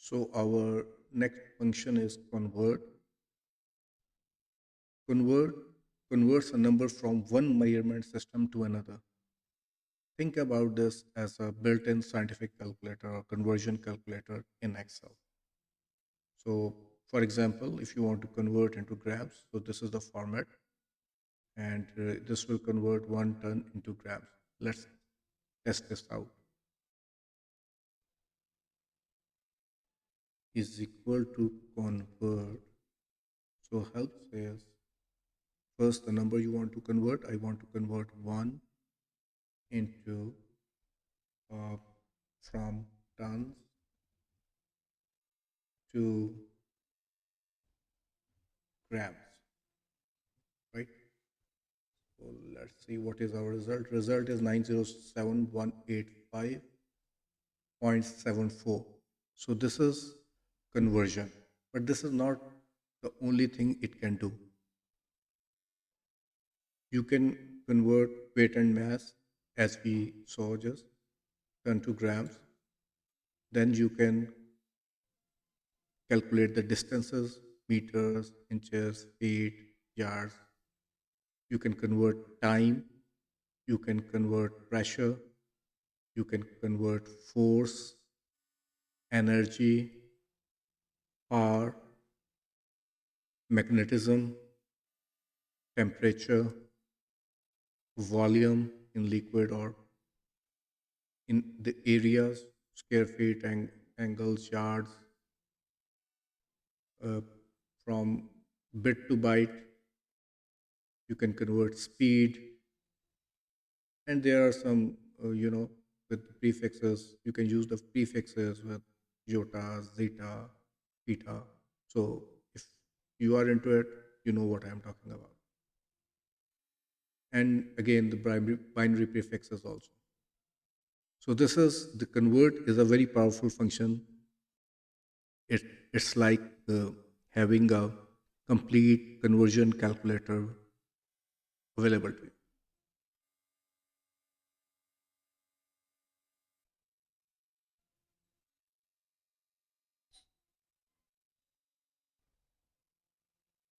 So our next function is convert. Convert converts a number from one measurement system to another. Think about this as a built-in scientific calculator or conversion calculator in Excel. So for example, if you want to convert into grams, so this is the format, and this will convert 1 ton into grams. Let's test this out. Is equal to convert. So help says first the number you want to convert. I want to convert 1 into uh, from tons to grams, right? So let's see what is our result. Result is 907,185.74. So this is conversion, but this is not the only thing it can do. You can convert weight and mass as we saw just ton to grams. Then you can calculate the distances, meters, inches, feet, yards. You can convert time, you can convert pressure, you can convert force, energy, power, magnetism, temperature, volume in liquid or in the areas, square feet, angles, yards, uh, from bit to byte. You can convert speed, and there are some, with prefixes. You can use the prefixes with iota, zeta, theta. So if you are into it, you know what I'm talking about. And again, the binary prefixes also. So this is the convert is a very powerful function. It, it's like having a complete conversion calculator available to you.